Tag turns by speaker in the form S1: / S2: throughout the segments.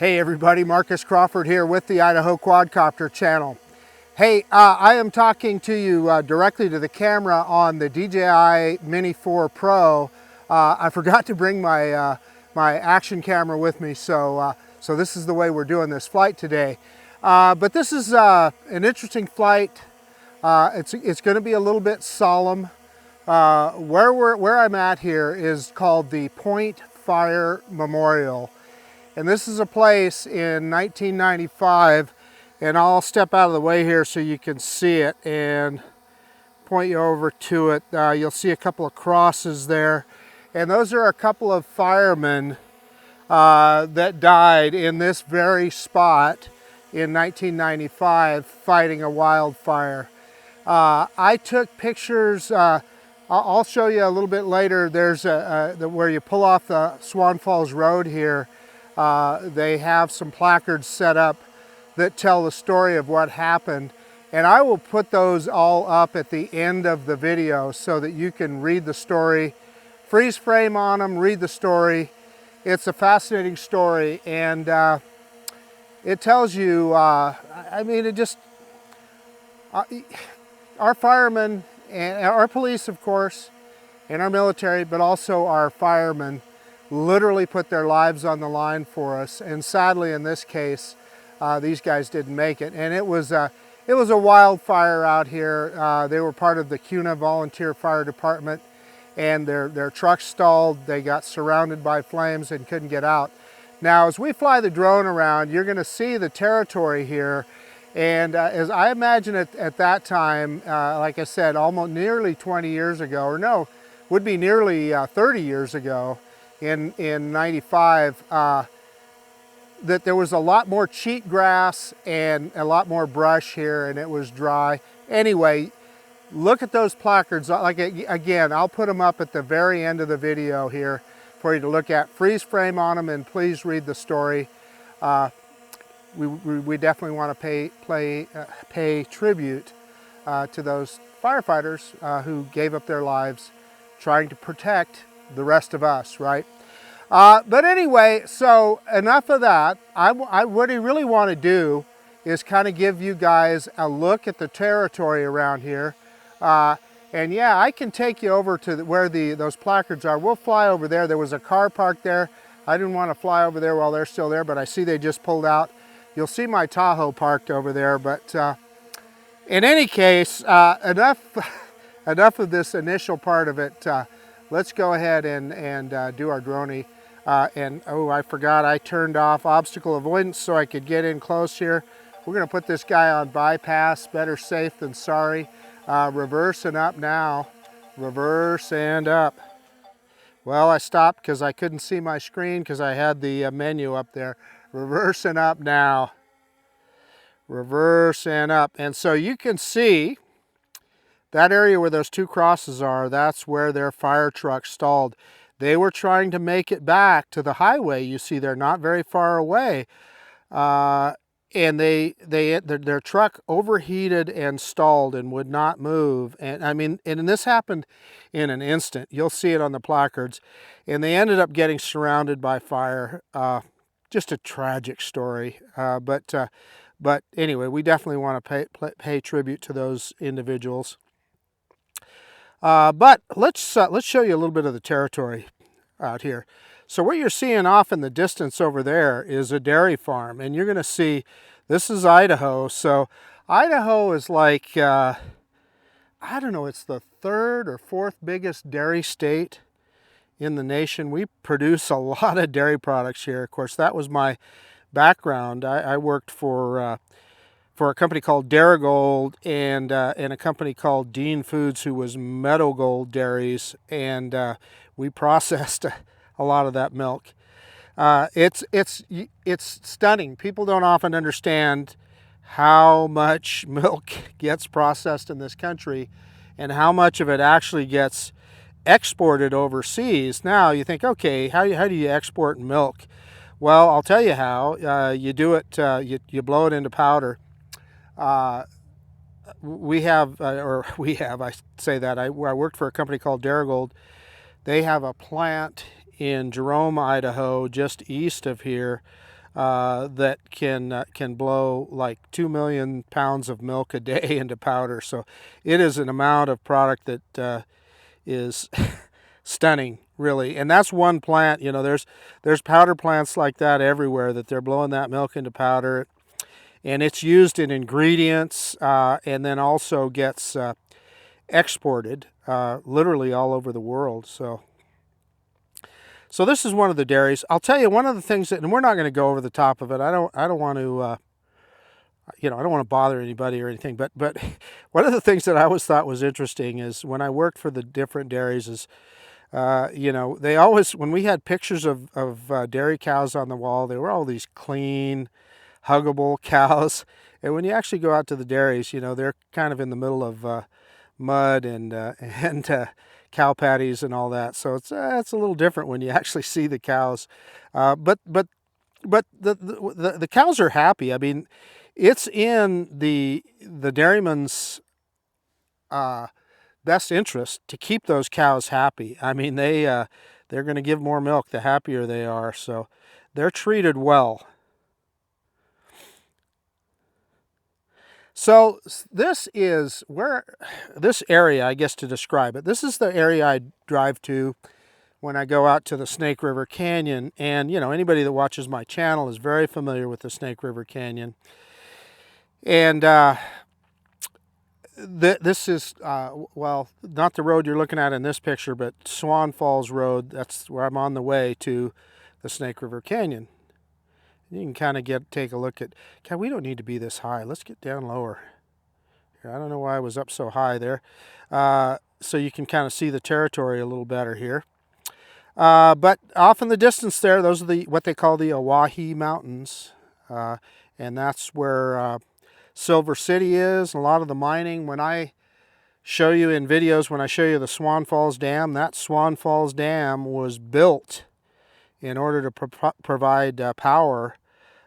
S1: Hey everybody, Marcus Crawford here with the Idaho Quadcopter channel. Hey, I am talking to you directly to the camera on the DJI Mini 4 Pro. I forgot to bring my my action camera with me, so this is the way we're doing this flight today. But this is an interesting flight. It's going to be a little bit solemn. Where I'm at here is called the Point Fire Memorial. And this is a place in 1995, and I'll step out of the way here so you can see it and point you over to it. You'll see a couple of crosses there, and those are a couple of firemen that died in this very spot in 1995 fighting a wildfire. I took pictures. I'll show you a little bit later. There's where you pull off the Swan Falls Road here. They have some placards set up that tell the story of what happened, and I will put those all up at the end of the video so that you can read the story, freeze frame on them, read the story. It's a fascinating story, and it tells you, I mean, it just, our firemen and our police, of course, and our military, but also our firemen literally put their lives on the line for us, and sadly in this case these guys didn't make it. And it was a wildfire out here. They were part of the Kuna Volunteer Fire Department, and their truck stalled. They got surrounded by flames and couldn't get out. Now as we fly the drone around, you're going to see the territory here, and as I imagine it at that time, like I said, almost nearly 20 years ago, or no, would be nearly 30 years ago, in 95, that there was a lot more cheatgrass and a lot more brush here, and it was dry. Anyway, look at those placards. Like, again, I'll put them up at the very end of the video here for you to look at. Freeze frame on them, and please read the story. We definitely want to pay tribute to those firefighters who gave up their lives trying to protect the rest of us, right? But anyway, so enough of that. What I really want to do is kind of give you guys a look at the territory around here. And yeah, I can take you over to where those placards are. We'll fly over there. There was a car parked there. I didn't want to fly over there while they're still there, but I see they just pulled out. You'll see my Tahoe parked over there. But in any case, enough of this initial part of it. Let's go ahead and do our droney. And oh, I forgot, I turned off obstacle avoidance so I could get in close here. We're going to put this guy on bypass. Better safe than sorry. Reverse and up now. Reverse and up. Well, I stopped because I couldn't see my screen because I had the menu up there. Reverse and up now. Reverse and up. And so you can see that area where those two crosses are, that's where their fire truck stalled. They were trying to make it back to the highway. You see they're not very far away. And their truck overheated and stalled and would not move. And I mean, and this happened in an instant. You'll see it on the placards. And they ended up getting surrounded by fire. Just a tragic story. But anyway, we definitely want to pay tribute to those individuals. But let's show you a little bit of the territory out here. So what you're seeing off in the distance over there is a dairy farm, and you're going to see this is Idaho. So Idaho is like, I don't know, it's the third or fourth biggest dairy state in the nation. We produce a lot of dairy products here. Of course, that was my background. I worked for a company called Darigold and a company called Dean Foods, who was Meadow Gold Dairies, and we processed a lot of that milk. It's stunning. People don't often understand how much milk gets processed in this country and how much of it actually gets exported overseas. Now you think, okay, how do you export milk? Well, I'll tell you how. You do it, you blow it into powder. I say that, I worked for a company called Darigold. They have a plant in Jerome, Idaho, just east of here, that can blow like 2 million pounds of milk a day into powder. So it is an amount of product that is stunning, really. And that's one plant. You know, there's powder plants like that everywhere, that they're blowing that milk into powder, and it's used in ingredients, and then also gets exported literally all over the world. So this is one of the dairies. I'll tell you one of the things that, and we're not going to go over the top of it. I don't want to, I don't want to bother anybody or anything. But one of the things that I always thought was interesting is when I worked for the different dairies is, they always, when we had pictures of dairy cows on the wall, they were all these clean, huggable cows. And when you actually go out to the dairies, they're kind of in the middle of mud and cow patties and all that. So it's a little different when you actually see the cows. But the cows are happy. I mean, it's in the dairyman's best interest to keep those cows happy. I mean, they're going to give more milk the happier they are. So they're treated well. So this is this area, I guess to describe it, this is the area I drive to when I go out to the Snake River Canyon. And, anybody that watches my channel is very familiar with the Snake River Canyon. And this is, well, not the road you're looking at in this picture, but Swan Falls Road. That's where I'm on the way to the Snake River Canyon. You can kind of take a look at, God, we don't need to be this high. Let's get down lower. Here, I don't know why I was up so high there. So you can kind of see the territory a little better here. But off in the distance there, those are what they call the Oahe Mountains. And that's where Silver City is, and a lot of the mining. When I show you in videos, when I show you the Swan Falls Dam, that Swan Falls Dam was built in order to provide power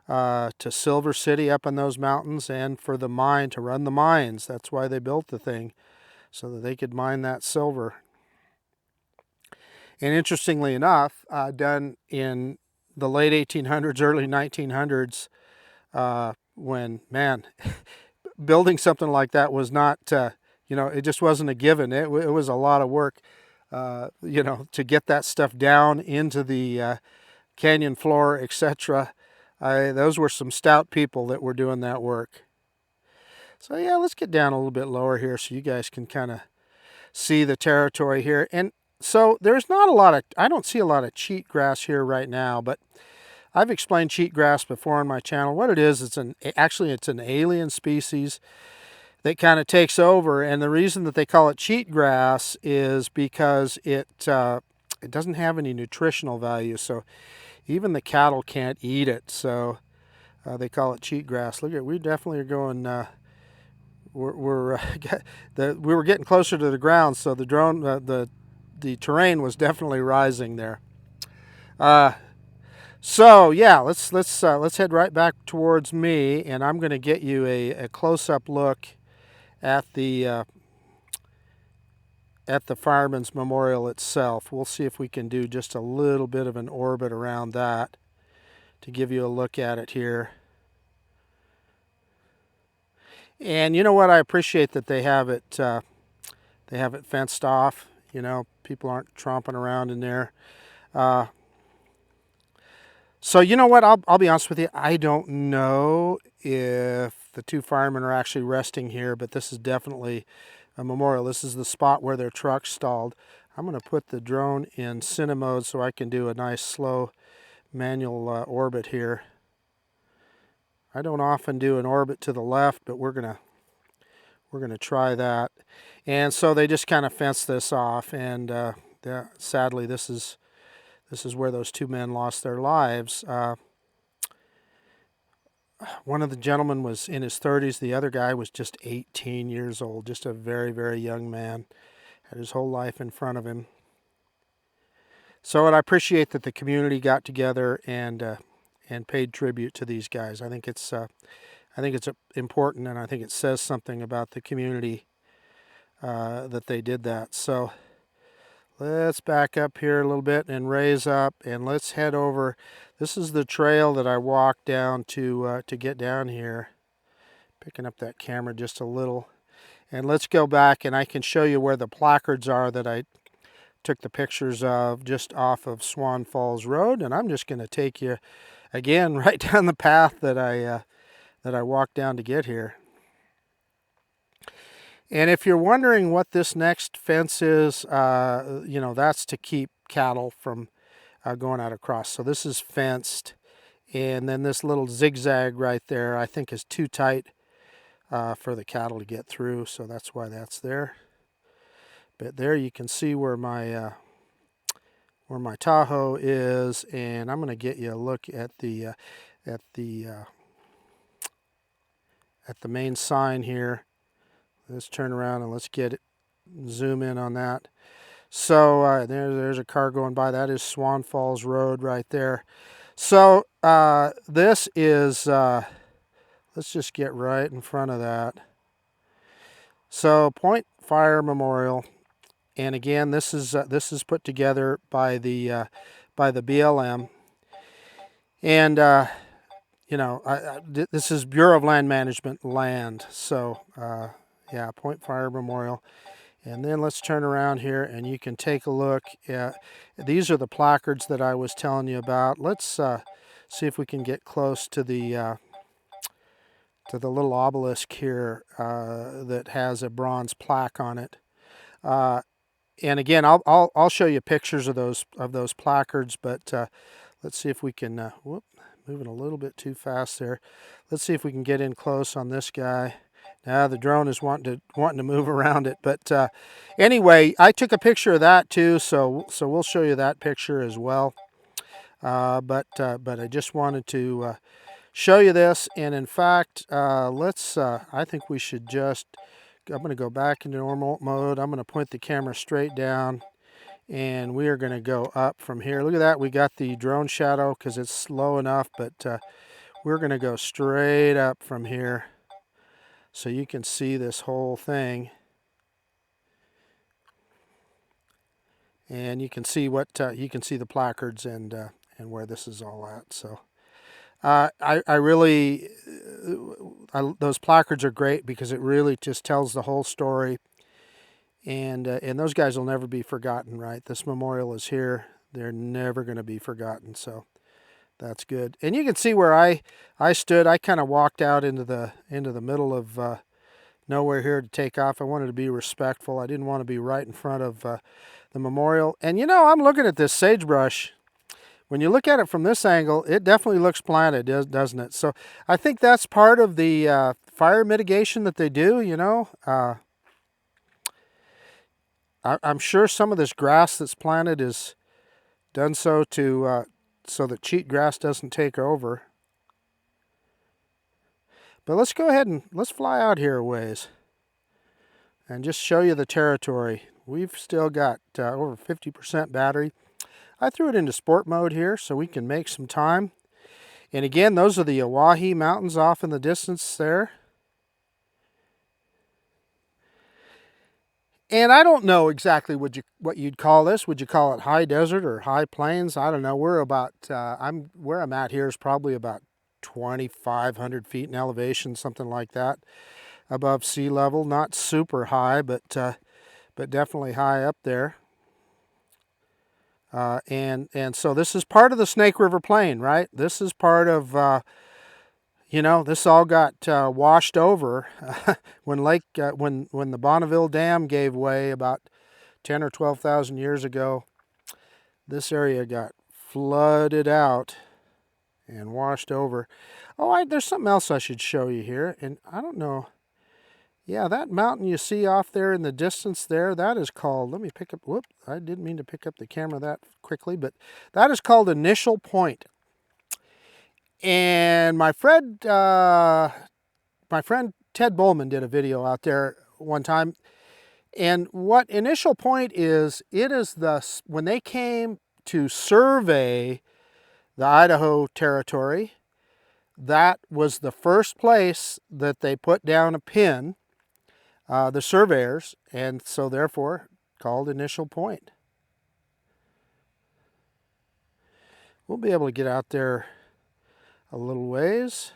S1: to Silver City up in those mountains, and for the mine to run the mines. That's why they built the thing, so that they could mine that silver. And interestingly enough, done in the late 1800s, early 1900s, when, man, building something like that was not, it just wasn't a given. It was a lot of work, to get that stuff down into the canyon floor, etc. Those were some stout people that were doing that work. So yeah, let's get down a little bit lower here so you guys can kind of see the territory here. And so there's not a lot of, I don't see a lot of cheatgrass here right now, but I've explained cheatgrass before on my channel. What it is, it's an alien species that kind of takes over. And the reason that they call it cheatgrass is because it doesn't have any nutritional value. So even the cattle can't eat it. So they call it cheatgrass. Look at, we definitely are going, we were getting closer to the ground. So the drone, the terrain was definitely rising there. So yeah, let's head right back towards me, and I'm going to get you a close-up look at the Fireman's Memorial itself. We'll see if we can do just a little bit of an orbit around that to give you a look at it here. And you know what? I appreciate that they have it fenced off. People aren't tromping around in there. So you know what, I'll be honest with you, I don't know if the two firemen are actually resting here, but this is definitely a memorial. This is the spot where their truck stalled. I'm going to put the drone in cine mode so I can do a nice slow manual orbit here. I don't often do an orbit to the left, but we're gonna try that. And so they just kind of fenced this off, and sadly this is where those two men lost their lives. One of the gentlemen was in his 30s. The other guy was just 18 years old, just a very, very young man. Had his whole life in front of him. So I appreciate that the community got together and paid tribute to these guys. I think it's important, and I think it says something about the community that they did that. So Let's back up here a little bit and raise up, and let's head over. This is the trail that I walked down to get down here. Picking up that camera just a little. And let's go back and I can show you where the placards are that I took the pictures of just off of Swan Falls Road. And I'm just going to take you again right down the path that I walked down to get here. And if you're wondering what this next fence is, you know, that's to keep cattle from going out across. So this is fenced, and then this little zigzag right there I think is too tight for the cattle to get through, so that's why that's there. But there you can see where my Tahoe is, and I'm going to get you a look at the main sign here. Let's turn around and let's get it, zoom in on that. So there's a car going by. That is Swan Falls Road right there. So this is, let's just get right in front of that. So Point Fire Memorial, and again, this is put together by the BLM, and you know, this is Bureau of Land Management land. So yeah, Point Fire Memorial. And then let's turn around here and you can take a look at, these are the placards that I was telling you about. Let's see if we can get close to the little obelisk here that has a bronze plaque on it. And again, I'll show you pictures of those placards, but let's see if we can, whoop, moving a little bit too fast there. Let's see if we can get in close on this guy. Now the drone is wanting to move around it, but anyway, I took a picture of that too, so we'll show you that picture as well. But I just wanted to show you this, and in fact, let's. I think we should just. I'm going to go back into normal mode. I'm going to point the camera straight down, and we are going to go up from here. Look at that. We got the drone shadow because it's slow enough, but we're going to go straight up from here. So you can see this whole thing, and you can see what you can see the placards and where this is all at. So I really those placards are great because it really just tells the whole story, and those guys will never be forgotten. Right, this memorial is here; they're never going to be forgotten. So that's good. And you can see where I stood. I kind of walked out into the middle of nowhere here to take off. I wanted to be respectful. I didn't want to be right in front of the memorial. And you know, I'm looking at this sagebrush. When you look at it from this angle, it definitely looks planted, doesn't it? So I think that's part of the fire mitigation that they do, you know. I'm sure some of this grass that's planted is done so to so that cheatgrass doesn't take over. But let's go ahead and let's fly out here a ways and just show you the territory. We've still got over 50% battery. I threw it into sport mode here so we can make some time. And again, those are the Oahe Mountains off in the distance there. And I don't know exactly what you'd call this. Would you call it high desert or high plains? I don't know. We're about where I'm at here is probably about 2,500 feet in elevation, something like that, above sea level. Not super high, but definitely high up there. And so this is part of the Snake River Plain, right? This is part of you know, this all got washed over when when the Bonneville Dam gave way about 10 or 12,000 years ago. This area got flooded out and washed over. Oh, there's something else I should show you here, and I don't know. Yeah, that mountain you see off there in the distance there, that is called, let me pick up, whoop, I didn't mean to pick up the camera that quickly, but that is called Initial Point. And my friend Ted Bowman did a video out there one time. And what Initial Point is, it is when they came to survey the Idaho territory, that was the first place that they put down a pin, the surveyors, and so therefore called Initial Point. we'll be able to get out there a little ways.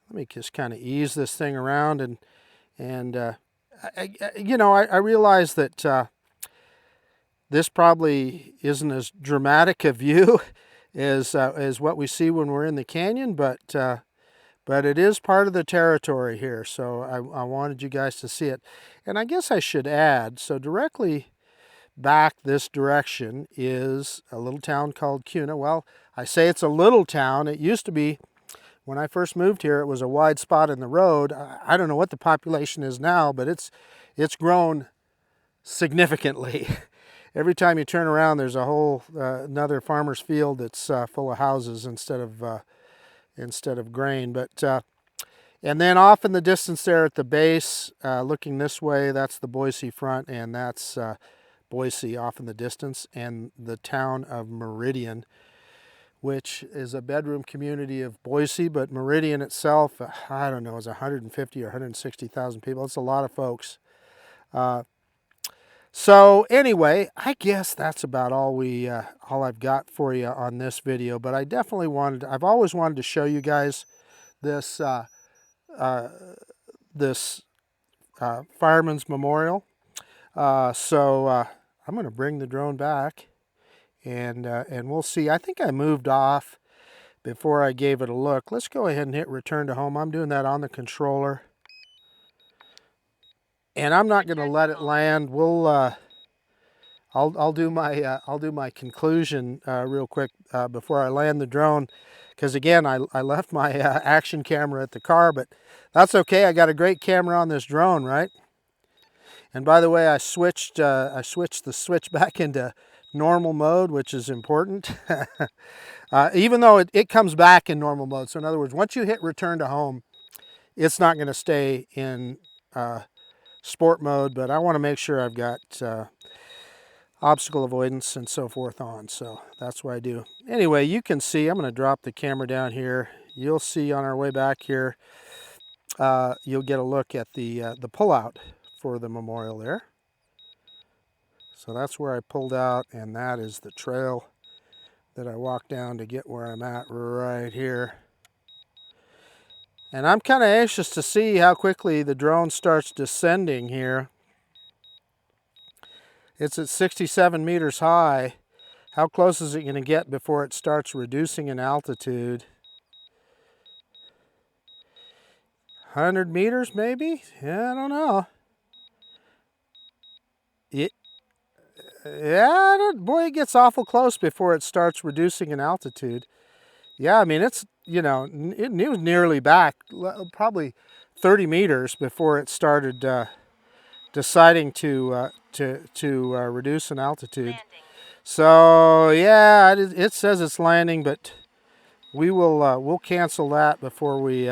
S1: Let me just kind of ease this thing around, and I realize that this probably isn't as dramatic a view as what we see when we're in the canyon, but it is part of the territory here, so I wanted you guys to see it. And I guess I should add, so directly back this direction is a little town called Kuna. Well, I say it's a little town. It used to be, when I first moved here, it was a wide spot in the road. I don't know what the population is now, but it's grown significantly. Every time you turn around, there's a whole another farmer's field that's full of houses instead of grain. But and then off in the distance there at the base, looking this way, that's the Boise front, and that's Boise off in the distance, and the town of Meridian, which is a bedroom community of Boise, but Meridian itself, I don't know, is 150 or 160,000 people. It's a lot of folks. So anyway, I guess that's about all I've got for you on this video. But I definitely I've always wanted to show you guys this Fireman's Memorial. So I'm going to bring the drone back, and we'll see. I think I moved off before I gave it a look. Let's go ahead and hit return to home. I'm doing that on the controller. And I'm not going to let it land. We'll I'll do my conclusion real quick before I land the drone, because again I left my action camera at the car, but that's okay. I got a great camera on this drone, right? And by the way, I switched the switch back into normal mode, which is important. Even though it comes back in normal mode. So in other words, once you hit return to home, it's not going to stay in sport mode, but I want to make sure I've got obstacle avoidance and so forth on, so that's what I do. Anyway, you can see, I'm going to drop the camera down here. You'll see on our way back here, you'll get a look at the pullout for the memorial there. So that's where I pulled out, and that is the trail that I walked down to get where I'm at right here. And I'm kind of anxious to see how quickly the drone starts descending here. It's at 67 meters high. How close is it going to get before it starts reducing in altitude? 100 meters maybe? Yeah, I don't know. Boy, it gets awful close before it starts reducing in altitude. Yeah, I mean, it's, it was nearly back, probably 30 meters before it started deciding to reduce in altitude. Landing. So yeah, it says it's landing, but we will we'll cancel that before we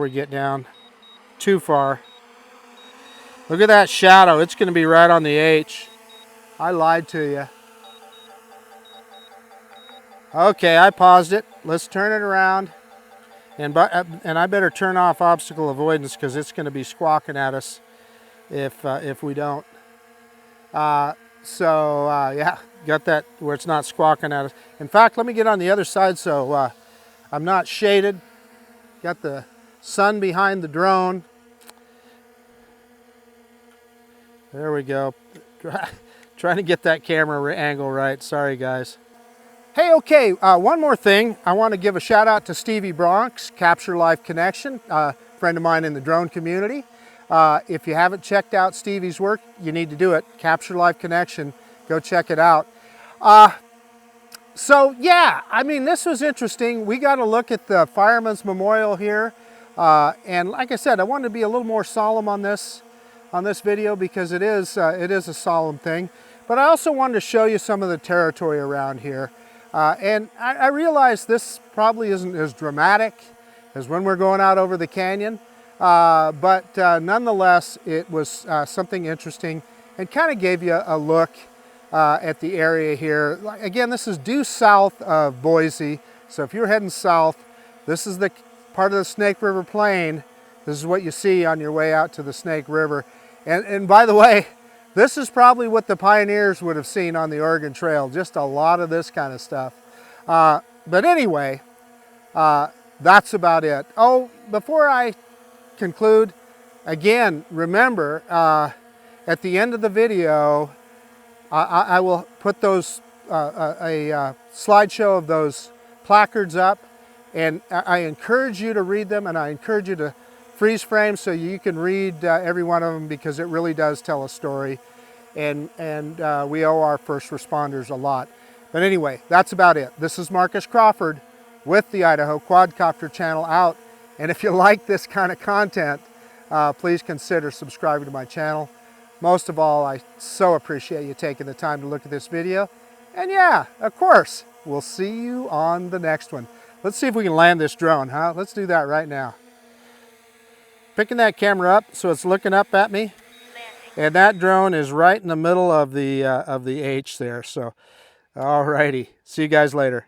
S1: get down too far. Look at that shadow. It's going to be right on the H. I lied to you. Okay, I paused it. Let's turn it around. And I better turn off obstacle avoidance, because it's going to be squawking at us if we don't. Yeah, got that where it's not squawking at us. In fact, let me get on the other side so I'm not shaded. Got the sun behind the drone. There we go. Trying to get that camera angle right. Sorry, guys. Hey, okay, one more thing. I want to give a shout out to Stevie Bronx, Capture Life Connection, friend of mine in the drone community. If you haven't checked out Stevie's work, you need to do it. Capture Life Connection, go check it out. So yeah, I mean, this was interesting. We got a look at the Fireman's Memorial here. And like I said, I wanted to be a little more solemn on this video, because it is a solemn thing. But I also wanted to show you some of the territory around here. And I realize this probably isn't as dramatic as when we're going out over the canyon, but nonetheless, it was something interesting, and kind of gave you a look at the area here. Again, this is due south of Boise, so if you're heading south, this is the part of the Snake River Plain. This is what you see on your way out to the Snake River. And by the way, This is probably what the pioneers would have seen on the Oregon Trail, just a lot of this kind of stuff. But anyway, that's about it. Oh, before I conclude, again, remember, at the end of the video, I will put those a slideshow of those placards up, and I encourage you to read them, and I encourage you to freeze frame so you can read every one of them, because it really does tell a story, and we owe our first responders a lot. But anyway, that's about it. This is Marcus Crawford with the Idaho Quadcopter channel out, and if you like this kind of content, please consider subscribing to my channel. Most of all, I so appreciate you taking the time to look at this video. And yeah, of course, we'll see you on the next one. Let's see if we can land this drone, huh? Let's do that right now. Picking that camera up so it's looking up at me. And that drone is right in the middle of the H there. So, alrighty. See you guys later.